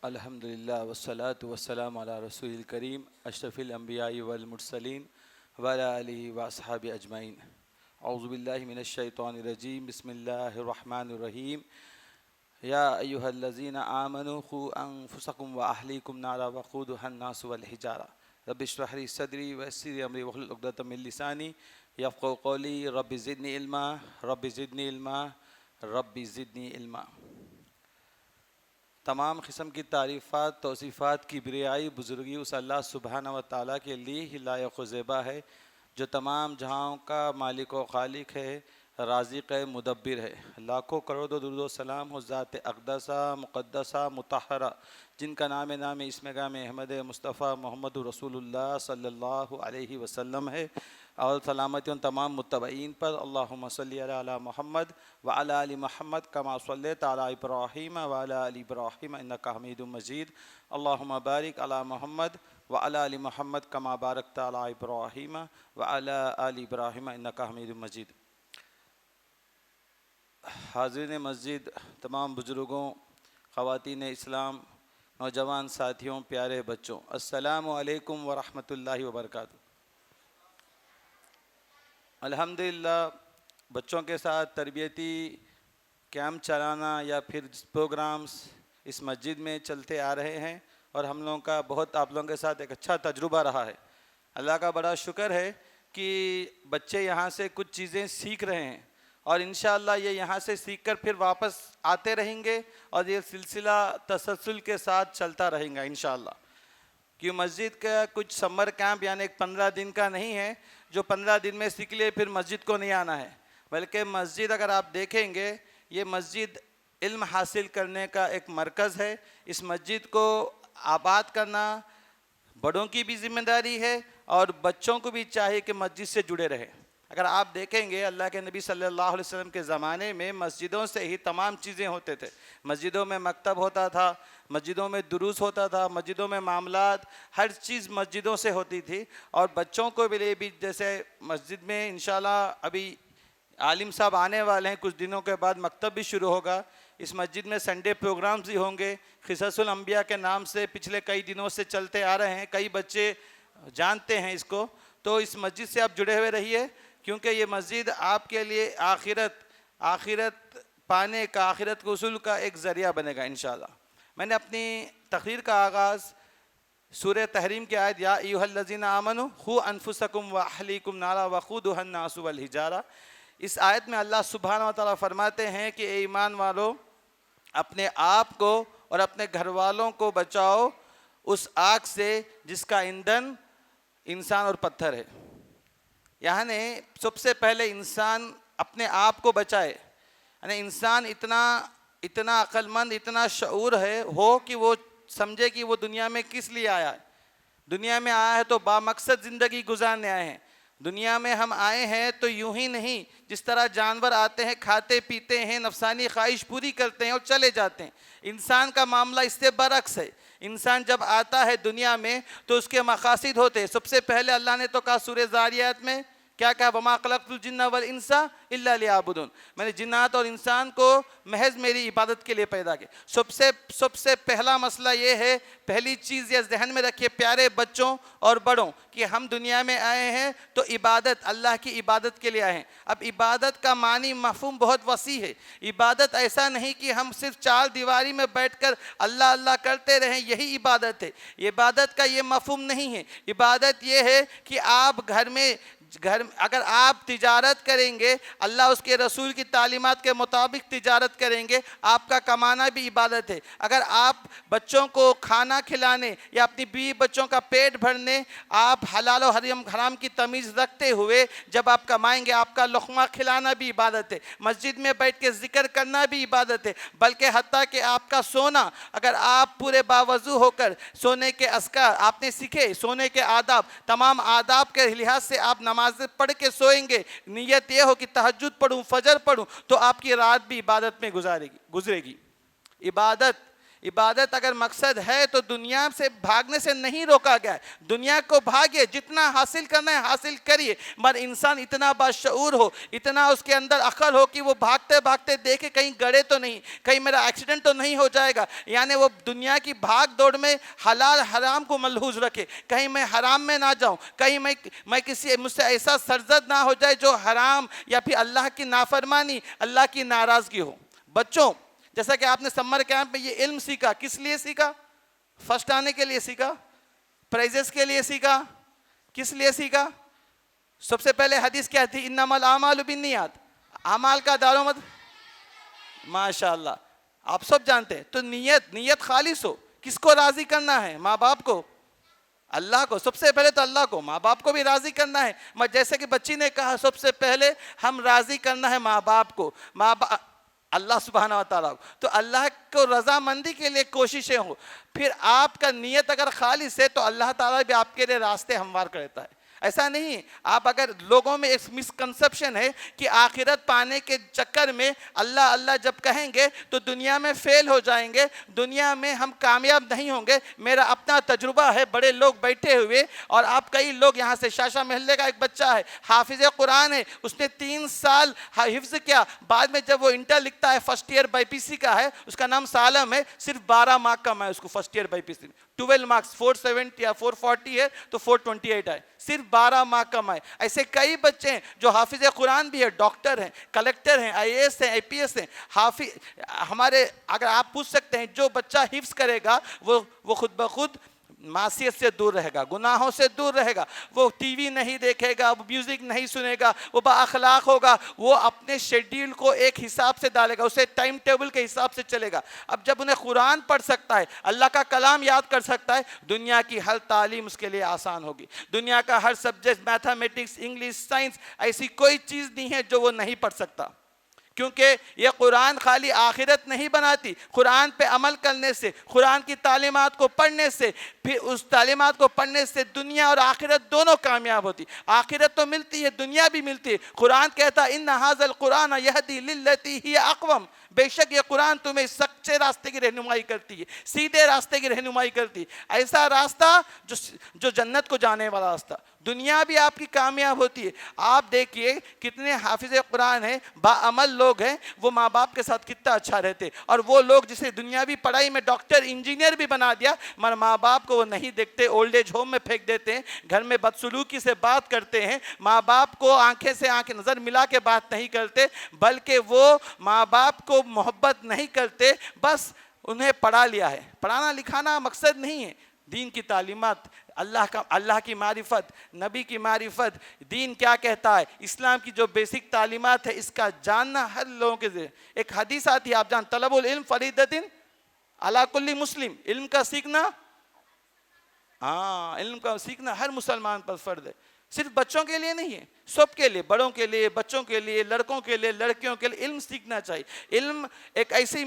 الحمدللہ والصلاة والسلام علی رسول الکریم اشرف الانبیاء والمرسلین وعلی آلہ واصحابہ اجمعین۔ اعوذ باللہ من الشیطان الرجیم، بسم اللہ الرحمن الرحیم۔ یا ایہا الذین آمنوا قوا انفسکم واہلیکم نارا وقودھا الناس والحجارہ رب اشرح لی صدری ویسر لی امری واحلل عقدۃ من لسانی یفقہوا قولی رب زدنی علما رب زدنی علما رب زدنی علما۔ تمام قسم کی تعریفات توصیفات کی بریائی بزرگی اس اللہ سبحانہ و تعالیٰ کے لیے ہی لائق و زیبا ہے جو تمام جہاں کا مالک و خالق ہے، رازق ہے، مدبر ہے۔ لاکھوں کروڑوں درود و سلام ہو ذات اقدسہ مقدسہ مطہرہ جن کا نام اسم گام احمد مصطفیٰ محمد رسول اللہ صلی اللہ علیہ وسلم ہے، اور سلامتی ان تمام متبعین پر۔ اللہم صلی علی محمد وعلی آل محمد کما صلیت علی ابراہیم وعلی آل ابراہیم انکا حمید مجید۔ اللہم بارک علی محمد وعلی آل محمد کما بارکت علی ابراہیم وعلی آل ابراہیم انکا حمید مجید۔ حاضرین مسجد، تمام بزرگوں، خواتین اسلام، نوجوان ساتھیوں، پیارے بچوں، السلام علیکم ورحمۃ اللہ وبرکاتہ۔ الحمدللہ بچوں کے ساتھ تربیتی کیمپ چلانا یا پھر پروگرامز اس مسجد میں چلتے آ رہے ہیں، اور ہم لوگوں کا بہت آپ لوگوں کے ساتھ ایک اچھا تجربہ رہا ہے۔ اللہ کا بڑا شکر ہے کہ بچے یہاں سے کچھ چیزیں سیکھ رہے ہیں، اور انشاءاللہ یہ یہاں سے سیکھ کر پھر واپس آتے رہیں گے، اور یہ سلسلہ تسلسل کے ساتھ چلتا رہیں گا انشاءاللہ۔ کہ مسجد کا کچھ سمر کیمپ یعنی ایک 15 دن کا نہیں ہے جو 15 دن میں سیکھ لے پھر مسجد کو نہیں آنا ہے، بلکہ مسجد اگر آپ دیکھیں گے یہ مسجد علم حاصل کرنے کا ایک مرکز ہے۔ اس مسجد کو آباد کرنا بڑوں کی بھی ذمہ داری ہے، اور بچوں کو بھی چاہیے کہ مسجد سے جڑے رہیں۔ اگر آپ دیکھیں گے اللہ کے نبی صلی اللہ علیہ وسلم کے زمانے میں مسجدوں سے ہی تمام چیزیں ہوتے تھے۔ مسجدوں میں مکتب ہوتا تھا، مسجدوں میں دروس ہوتا تھا، مسجدوں میں معاملات، ہر چیز مسجدوں سے ہوتی تھی۔ اور بچوں کو بھی جیسے مسجد میں انشاءاللہ ابھی عالم صاحب آنے والے ہیں، کچھ دنوں کے بعد مکتب بھی شروع ہوگا۔ اس مسجد میں سنڈے پروگرامز بھی ہوں گے، قصص الانبیاء کے نام سے پچھلے کئی دنوں سے چلتے آ رہے ہیں، کئی بچے جانتے ہیں اس کو۔ تو اس مسجد سے آپ جڑے ہوئے رہیے، کیونکہ یہ مسجد آپ کے لیے آخرت پانے کا، آخرت کے حصول کا ایک ذریعہ بنے گا انشاءاللہ۔ میں نے اپنی تقریر کا آغاز سورہ تحریم کی آیت یا ایھا الذین آمنوا قوا انفسکم واہلیکم نارا وقودھا الناس والحجارہ، اس آیت میں اللہ سبحانہ و تعالیٰ فرماتے ہیں کہ اے ایمان والو، اپنے آپ کو اور اپنے گھر والوں کو بچاؤ اس آگ سے جس کا ایندھن انسان اور پتھر ہے۔ یعنی سب سے پہلے انسان اپنے آپ کو بچائے، یعنی انسان اتنا عقل مند، اتنا شعور ہو کہ وہ سمجھے کہ وہ دنیا میں کس لیے آیا ہے۔ دنیا میں آیا ہے تو بامقصد زندگی گزارنے آئے ہیں۔ دنیا میں ہم آئے ہیں تو یوں ہی نہیں، جس طرح جانور آتے ہیں، کھاتے پیتے ہیں، نفسانی خواہش پوری کرتے ہیں اور چلے جاتے ہیں۔ انسان کا معاملہ اس سے برعکس ہے۔ انسان جب آتا ہے دنیا میں تو اس کے مقاصد ہوتے ہیں۔ سب سے پہلے اللہ نے تو کہا سورہ ذاریات میں، کیا کہا؟ وَمَا خَلَقْتُ الْجِنَّ وَالْإِنسَ إِلَّا لِيَعْبُدُونِ، میں نے جنات اور انسان کو محض میری عبادت کے لیے پیدا کیا۔ سب سے پہلا مسئلہ یہ ہے، پہلی چیز یہ ذہن میں رکھیے پیارے بچوں اور بڑوں، کہ ہم دنیا میں آئے ہیں تو عبادت، اللہ کی عبادت کے لیے آئے ہیں۔ اب عبادت کا معنی مفہوم بہت وسیع ہے۔ عبادت ایسا نہیں کہ ہم صرف چار دیواری میں بیٹھ کر اللہ اللہ کرتے رہیں، یہی عبادت ہے۔ عبادت کا یہ مفہوم نہیں ہے۔ عبادت یہ ہے کہ آپ اگر آپ تجارت کریں گے، اللہ اس کے رسول کی تعلیمات کے مطابق تجارت کریں گے، آپ کا کمانا بھی عبادت ہے۔ اگر آپ بچوں کو کھانا کھلانے یا اپنی بیوی بچوں کا پیٹ بھرنے آپ حلال و حرام کی تمیز رکھتے ہوئے جب آپ کمائیں گے، آپ کا لقمہ کھلانا بھی عبادت ہے۔ مسجد میں بیٹھ کے ذکر کرنا بھی عبادت ہے، بلکہ حتیٰ کہ آپ کا سونا، اگر آپ پورے باوضو ہو کر سونے کے اذکار آپ نے سیکھے، سونے کے آداب، تمام آداب کے لحاظ سے آپ نمازیں پڑھ کے سوئیں گے، نیت یہ ہو کہ تہجد پڑھوں، فجر پڑھوں، تو آپ کی رات بھی عبادت میں گزرے گی۔ عبادت اگر مقصد ہے تو دنیا سے بھاگنے سے نہیں روکا گیا ہے. دنیا کو بھاگیے، جتنا حاصل کرنا ہے حاصل کریے، مگر انسان اتنا باشعور ہو، اتنا اس کے اندر عقل ہو کہ وہ بھاگتے بھاگتے دیکھے کہیں گڑے تو نہیں، کہیں میرا ایکسیڈنٹ تو نہیں ہو جائے گا. یعنی وہ دنیا کی بھاگ دوڑ میں حلال حرام کو ملحوظ رکھے، کہیں میں حرام میں نہ جاؤں، کہیں میں کسی مجھ سے ایسا سرزد نہ ہو جائے جو حرام یا پھر اللہ کی نافرمانی، اللہ کی ناراضگی ہو. بچوں، جیسا کہ آپ نے سمر کیمپ میں یہ علم سیکھا، کس لیے سیکھا؟ فرسٹ آنے کے لیے سیکھا؟ پرائزز کے لیے سیکھا؟ کس لیے سیکھا؟ سب سے پہلے حدیث کیا تھی؟ انما الاعمال بالنیات، اعمال کا دارالمدار. ماشاءاللہ، آپ سب جانتے ہیں. تو نیت خالص ہو. کس کو راضی کرنا ہے؟ ماں باپ کو، اللہ کو. سب سے پہلے تو اللہ کو، ماں باپ کو بھی راضی کرنا ہے. جیسے کہ بچی نے کہا، سب سے پہلے ہم راضی کرنا ہے ماں باپ کو، اللہ سبحانہ و تعالیٰ کو. تو اللہ کو رضامندی کے لیے کوششیں ہوں. پھر آپ کا نیت اگر خالص ہے تو اللہ تعالیٰ بھی آپ کے لیے راستے ہموار کرتا ہے. ایسا نہیں، آپ اگر لوگوں میں ایک مسکنسپشن ہے کہ آخرت پانے کے چکر میں اللہ اللہ جب کہیں گے تو دنیا میں فیل ہو جائیں گے، دنیا میں ہم کامیاب نہیں ہوں گے. میرا اپنا تجربہ ہے، بڑے لوگ بیٹھے ہوئے، اور آپ کئی لوگ یہاں سے شاشا محلے کا ایک بچہ ہے، حافظ قرآن ہے، اس نے 3 سال حفظ کیا. بعد میں جب وہ انٹر لکھتا ہے، فرسٹ ایئر بائی پی سی کا ہے، اس کا نام سالم ہے، صرف 12 مارک کم ہے اس کو فرسٹ ایئر بائی پی سی میں. 12 مارکس 470 یا 440 ہے تو 428 آئے، صرف 12 مارک کم آئے. ایسے کئی بچے ہیں جو حافظ قرآن بھی ہے، ڈاکٹر ہیں، کلیکٹر ہیں، آئی اے ایس ہیں، آئی پی ایس ہیں. ہمارے اگر آپ پوچھ سکتے ہیں جو بچہ حفظ کرے گا وہ خود بخود معصیت سے دور رہے گا، گناہوں سے دور رہے گا. وہ ٹی وی نہیں دیکھے گا، وہ میوزک نہیں سنے گا، وہ با اخلاق ہوگا، وہ اپنے شیڈیول کو ایک حساب سے ڈالے گا، اسے ٹائم ٹیبل کے حساب سے چلے گا. اب جب انہیں قرآن پڑھ سکتا ہے، اللہ کا کلام یاد کر سکتا ہے، دنیا کی ہر تعلیم اس کے لیے آسان ہوگی. دنیا کا ہر سبجیکٹ، میتھمیٹکس، انگلش، سائنس، ایسی کوئی چیز نہیں ہے جو وہ نہیں پڑھ سکتا. کیونکہ یہ قرآن خالی آخرت نہیں بناتی. قرآن پہ عمل کرنے سے، قرآن کی تعلیمات کو پڑھنے سے، پھر اس تعلیمات کو پڑھنے سے دنیا اور آخرت دونوں کامیاب ہوتی. آخرت تو ملتی ہے، دنیا بھی ملتی ہے. قرآن کہتا ہے ان ھذا القرآن یہدی للتی ہی اقوم، بے شک یہ قرآن تمہیں سچے راستے کی رہنمائی کرتی ہے، سیدھے راستے کی رہنمائی کرتی ہے. ایسا راستہ جو جنت کو جانے والا راستہ. دنیا بھی آپ کی کامیاب ہوتی ہے. آپ دیکھیے کتنے حافظ قرآن ہیں، باعمل لوگ ہیں، وہ ماں باپ کے ساتھ کتنا اچھا رہتے. اور وہ لوگ جسے دنیاوی پڑھائی میں ڈاکٹر انجینئر بھی بنا دیا، مگر ماں باپ کو وہ نہیں دیکھتے، اولڈ ایج ہوم میں پھینک دیتے ہیں، گھر میں بدسلوکی سے بات کرتے ہیں، ماں باپ کو آنکھیں سے آنکھیں نظر ملا کے بات نہیں کرتے، بلکہ وہ ماں باپ کو محبت نہیں کرتے، بس انہیں پڑھا لیا ہے. پڑھانا لکھانا مقصد نہیں ہے. دین کی تعلیمات، اللہ کی معرفت، نبی کی معرفت، دین کیا کہتا ہے، اسلام کی جو بیسک تعلیمات ہے، اس کا جاننا ہر لوگوں کے ذریعے. ایک حدیث آتی ہے، آپ جان، طلب العلم فریضۃ علی کل مسلم. علم کا سیکھنا، علم کا سیکھنا ہر مسلمان پر فرض ہے. صرف بچوں کے لیے نہیں ہے، سب کے لیے، بڑوں کے لیے، بچوں کے لیے، لڑکوں کے لیے، لڑکیوں کے لیے علم سیکھنا چاہیے. علم ایک ایسی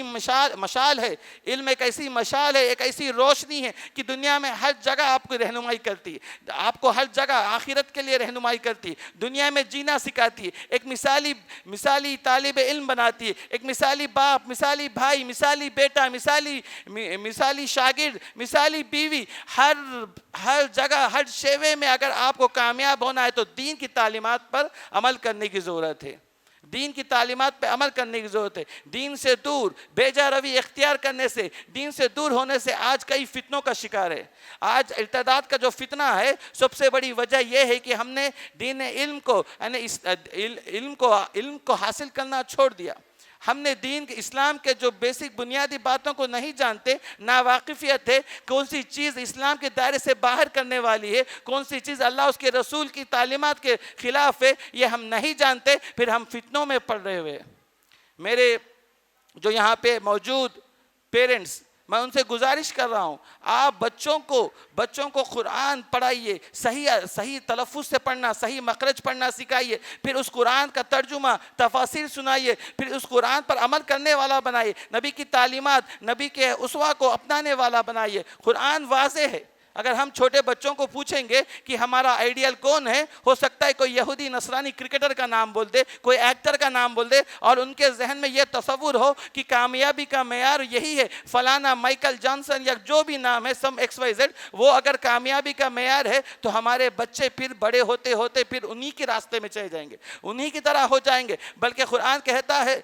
مشال ہے، علم ایک ایسی مشال ہے، ایک ایسی روشنی ہے کہ دنیا میں ہر جگہ آپ کو رہنمائی کرتی ہے، آپ کو ہر جگہ آخرت کے لیے رہنمائی کرتی ہے، دنیا میں جینا سکھاتی ہے، ایک مثالی طالب علم بناتی ہے، ایک مثالی باپ، مثالی بھائی، مثالی بیٹا، مثالی شاگرد، مثالی بیوی. ہر جگہ، ہر شعبے میں اگر آپ کو کامیاب ہونا ہے تو دین کی تعلیمات پر عمل کرنے کی ضرورت ہے. دین کی تعلیمات پہ عمل کرنے کی ضرورت ہے. دین سے دور بے جا روی اختیار کرنے سے، دین سے دور ہونے سے آج کئی فتنوں کا شکار ہے. آج ارتداد کا جو فتنہ ہے، سب سے بڑی وجہ یہ ہے کہ ہم نے دین علم کو، یعنی علم کو حاصل کرنا چھوڑ دیا. ہم نے دین کے، اسلام کے جو بیسک بنیادی باتوں کو نہیں جانتے، ناواقفیت ہے. کون سی چیز اسلام کے دائرے سے باہر کرنے والی ہے، کون سی چیز اللہ اس کے رسول کی تعلیمات کے خلاف ہے، یہ ہم نہیں جانتے، پھر ہم فتنوں میں پڑ رہے ہوئے. میرے جو یہاں پہ موجود پیرنٹس، میں ان سے گزارش کر رہا ہوں، آپ بچوں کو قرآن پڑھائیے، صحیح تلفظ سے پڑھنا، صحیح مخرج پڑھنا سکھائیے، پھر اس قرآن کا ترجمہ، تفاسیر سنائیے، پھر اس قرآن پر عمل کرنے والا بنائیے، نبی کی تعلیمات، نبی کے اسوہ کو اپنانے والا بنائیے. قرآن واضح ہے، اگر ہم چھوٹے بچوں کو پوچھیں گے کہ ہمارا آئیڈیل کون ہے، ہو سکتا ہے کوئی یہودی نصرانی کرکٹر کا نام بول دے، کوئی ایکٹر کا نام بول دے، اور ان کے ذہن میں یہ تصور ہو کہ کامیابی کا معیار یہی ہے، فلانا مائیکل جانسن یا جو بھی نام ہے سم ایکس وائی زیڈ، وہ اگر کامیابی کا معیار ہے تو ہمارے بچے پھر بڑے ہوتے ہوتے پھر انہی کے راستے میں چلے جائیں گے، انہی کی طرح ہو جائیں گے۔ بلکہ قرآن کہتا ہے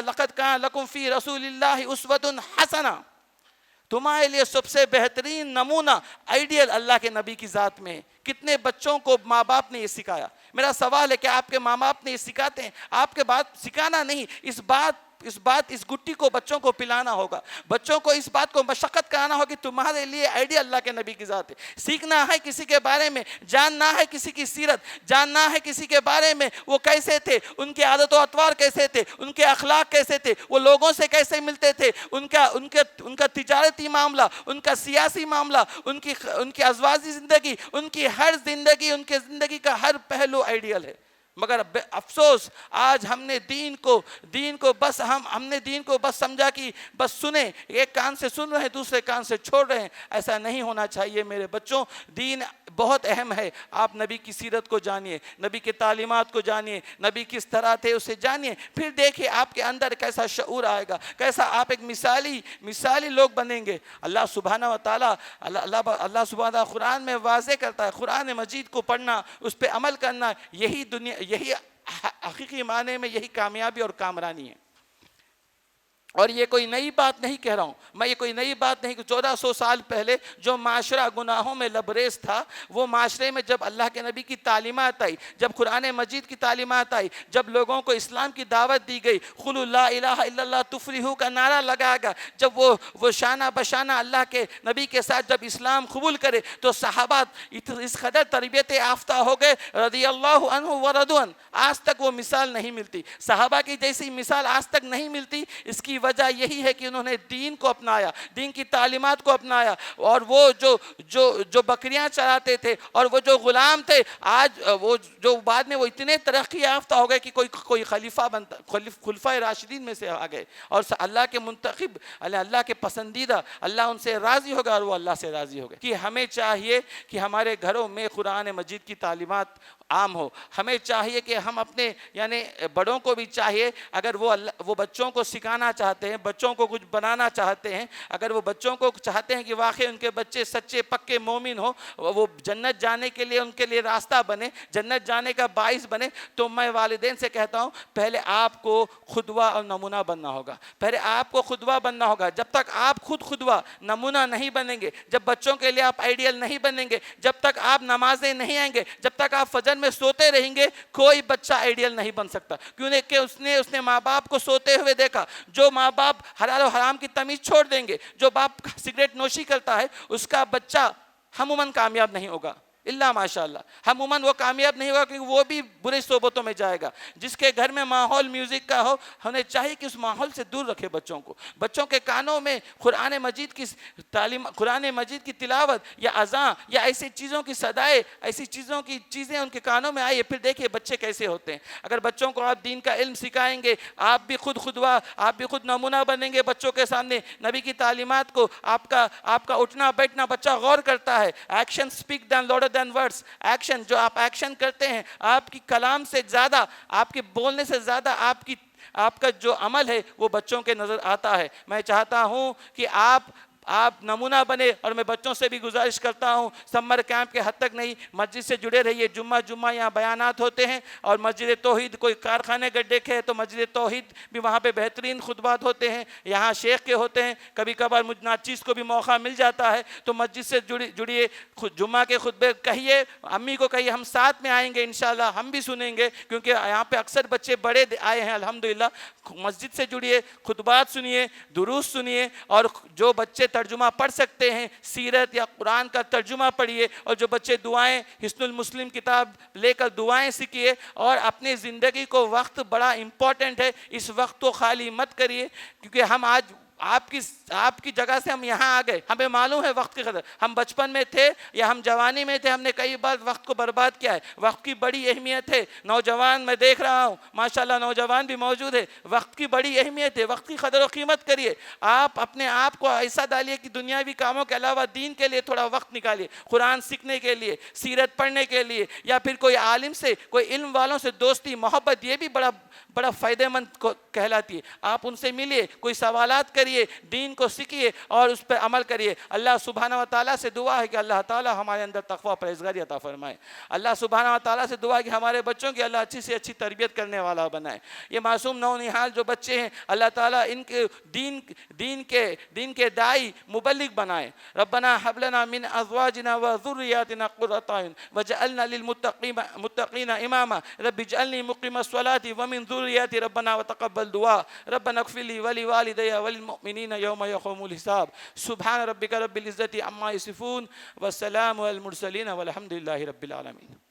لَقَدْ كَانَ لَكُمْ فِي رَسُولِ اللَّهِ أُسْوَةٌ حَسَنَةٌ، تمہارے لیے سب سے بہترین نمونہ آئیڈیل اللہ کے نبی کی ذات میں ہے۔ کتنے بچوں کو ماں باپ نے یہ سکھایا؟ میرا سوال ہے کہ آپ کے ماں باپ نے یہ سکھاتے ہیں؟ آپ کے بات سکھانا نہیں، اس گٹی کو بچوں کو پلانا ہوگا، بچوں کو اس بات کو مشقت کرانا ہوگا کہ تمہارے لیے آئیڈیا اللہ کے نبی کی ذات ہے۔ سیکھنا ہے کسی کے بارے میں، جاننا ہے کسی کی سیرت، جاننا ہے کسی کے بارے میں وہ کیسے تھے، ان کے عادت و اطوار کیسے تھے، ان کے اخلاق کیسے تھے، وہ لوگوں سے کیسے ملتے تھے، ان کا تجارتی معاملہ، ان کا سیاسی معاملہ، ان کی ازواجی زندگی، ان کی ہر زندگی، ان کے زندگی کا ہر پہلو آئیڈیل ہے۔ مگر افسوس آج ہم نے دین کو بس سمجھا کہ بس سنیں، ایک کان سے سن رہے ہیں دوسرے کان سے چھوڑ رہے ہیں۔ ایسا نہیں ہونا چاہیے میرے بچوں، دین بہت اہم ہے۔ آپ نبی کی سیرت کو جانیے، نبی کی تعلیمات کو جانیے، نبی کس طرح تھے اسے جانیے، پھر دیکھیے آپ کے اندر کیسا شعور آئے گا، کیسا آپ ایک مثالی لوگ بنیں گے۔ اللہ سبحانہ و تعالیٰ اللہ سبحانہ قرآن میں واضح کرتا ہے، قرآن مجید کو پڑھنا، اس پہ عمل کرنا، یہی حقیقی معنی میں یہی کامیابی اور کامرانی ہے۔ اور یہ کوئی نئی بات نہیں کہہ رہا ہوں میں، یہ کوئی نئی بات نہیں کہ 1400 سال پہلے جو معاشرہ گناہوں میں لبریز تھا، وہ معاشرے میں جب اللہ کے نبی کی تعلیمات آئی، جب قرآن مجید کی تعلیمات آئی، جب لوگوں کو اسلام کی دعوت دی گئی، قُولُوا لَا إِلَٰهَ إِلَّا اللَّهُ تُفْلِحُوا کا نعرہ لگایا گیا، جب وہ شانہ بشانہ اللہ کے نبی کے ساتھ جب اسلام قبول کرے تو صحابہ اس قدر تربیت یافتہ ہو گئے رضی اللہ عنہ ورضوا عنہ، آج تک وہ مثال نہیں ملتی، صحابہ کی جیسی مثال آج تک نہیں ملتی۔ اس کی وجہ یہی ہے کہ انہوں نے دین کو اپنایا، دین کی تعلیمات کو اپنایا، اور وہ جو بکریاں چراتے تھے اور وہ جو غلام تھے، آج وہ جو بعد میں وہ اتنے ترقی یافتہ ہو گئے کہ کوئی خلیفہ بنتا، خلفۂ راشدین میں سے آ گئے، اور اللہ کے منتخب، اللہ کے پسندیدہ، اللہ ان سے راضی ہوگا اور وہ اللہ سے راضی ہوگا۔ کہ ہمیں چاہیے کہ ہمارے گھروں میں قرآن مجید کی تعلیمات عام ہو۔ ہمیں چاہیے کہ ہم اپنے یعنی بڑوں کو بھی چاہیے، اگر وہ بچوں کو سکھانا چاہتے ہیں، بچوں کو کچھ بنانا چاہتے ہیں، اگر وہ بچوں کو چاہتے ہیں کہ واقعی ان کے بچے سچے پکے مومن ہو، وہ جنت جانے کے لیے ان کے لیے راستہ بنے، جنت جانے کا باعث بنے، تو میں والدین سے کہتا ہوں پہلے آپ کو قدوہ اور نمونہ بننا ہوگا، پہلے آپ کو قدوہ بننا ہوگا۔ جب تک آپ خود قدوہ نمونہ نہیں بنیں گے، جب بچوں کے لیے آپ آئیڈیل نہیں بنیں گے، جب تک آپ نمازیں نہیں آئیں گے، جب تک آپ فجر میں سوتے رہیں گے، کوئی بچہ آئیڈیل نہیں بن سکتا، کیونکہ اس نے ماں باپ کو سوتے ہوئے دیکھا۔ جو ماں باپ حلال و حرام کی تمیز چھوڑ دیں گے، جو باپ سگریٹ نوشی کرتا ہے، اس کا بچہ عموماً کامیاب نہیں ہوگا، اللہ ماشاءاللہ عموماً وہ کامیاب نہیں ہوگا، کیونکہ وہ بھی برے صحبتوں میں جائے گا۔ جس کے گھر میں ماحول میوزک کا ہو، ہمیں چاہیے کہ اس ماحول سے دور رکھے بچوں کو، بچوں کے کانوں میں قرآن مجید کی تعلیم، قرآن مجید کی تلاوت یا اذان یا ایسی چیزوں کی صدائے، ایسی چیزیں ان کے کانوں میں آئیے، پھر دیکھیے بچے کیسے ہوتے ہیں۔ اگر بچوں کو آپ دین کا علم سکھائیں گے، آپ بھی خود قدوہ، آپ بھی خود نمونہ بنیں گے بچوں کے سامنے، نبی کی تعلیمات کو آپ کا اٹھنا بیٹھنا بچہ غور کرتا ہے۔ ایکشن سپیک دین لارڈر دین ورڈز، ایکشن جو آپ ایکشن کرتے ہیں، آپ کی کلام سے زیادہ، آپ کے بولنے سے زیادہ آپ کا جو عمل ہے وہ بچوں کے نظر آتا ہے۔ میں چاہتا ہوں کہ آپ نمونہ بنے، اور میں بچوں سے بھی گزارش کرتا ہوں سمر کیمپ کے حد تک نہیں، مسجد سے جڑے رہیے، جمعہ یہاں بیانات ہوتے ہیں، اور مسجد توحید کوئی کارخانے گڈھے کے ہے تو مسجد توحید بھی وہاں پہ بہترین خطبات ہوتے ہیں، یہاں شیخ کے ہوتے ہیں، کبھی کبھار مجھ ناچیز کو بھی موقع مل جاتا ہے تو مسجد سے جڑیے، جمعہ کے خطبے کہیے، امی کو کہیے ہم ساتھ میں آئیں گے انشاءاللہ، ہم بھی سنیں گے، کیونکہ یہاں پہ اکثر بچے بڑے آئے ہیں الحمدللہ۔ مسجد سے جڑیے، خطبات سنیے، دروس سنیے، اور جو بچے ترجمہ پڑھ سکتے ہیں سیرت یا قرآن کا ترجمہ پڑھیے، اور جو بچے دعائیں حصن المسلم کتاب لے کر دعائیں سیکھیے، اور اپنی زندگی کو وقت بڑا امپورٹنٹ ہے، اس وقت کو خالی مت کریے، کیونکہ ہم آپ کی جگہ سے ہم یہاں آ گئے، ہمیں معلوم ہے وقت کی قدر. ہم بچپن میں تھے یا ہم جوانی میں تھے، ہم نے کئی بار وقت کو برباد کیا ہے. وقت کی بڑی اہمیت ہے. نوجوان میں دیکھ رہا ہوں ماشاءاللہ نوجوان بھی موجود ہے. وقت کی بڑی اہمیت ہے. وقت کی قدر و قیمت کریے. آپ اپنے آپ کو ایسا ڈالیے کہ دنیاوی کاموں کے علاوہ دین کے لیے تھوڑا وقت نکالیے. قرآن سیکھنے کے لیے، سیرت پڑھنے کے لیے، یا پھر کوئی عالم سے، کوئی علم والوں سے دوستی محبت، یہ بھی بڑا فائدہ مند کہلاتی ہے. آپ ان سے ملیے، کوئی سوالات کریے، دین کو سیکھیے اور اس پہ عمل کریے. اللہ سبحانہ و تعالیٰ سے دعا ہے کہ اللہ تعالیٰ ہمارے اندر تقویٰ پرہیزگاری عطا فرمائے. اللہ سبحانہ و تعالیٰ سے دعا ہے کہ ہمارے بچوں کی اللہ اچھی سے اچھی تربیت کرنے والا بنائے. یہ معصوم نونہال جو بچے ہیں اللہ تعالیٰ ان کے دین کے داعی مبلغ بنائے. ربنا هب لنا من ازواجنا وذرياتنا قرة اعين واجعلنا للمتقين اماما رب اجعلني مقيم الصلاة ومن ذريتي ربنا وتقبل دعاء ربنا اغفر لي ولوالدي وللمؤمنين يوم يقوم الحساب. سبحان ربك رب العزة عما يصفون والسلام على المرسلين والحمد لله رب العالمين.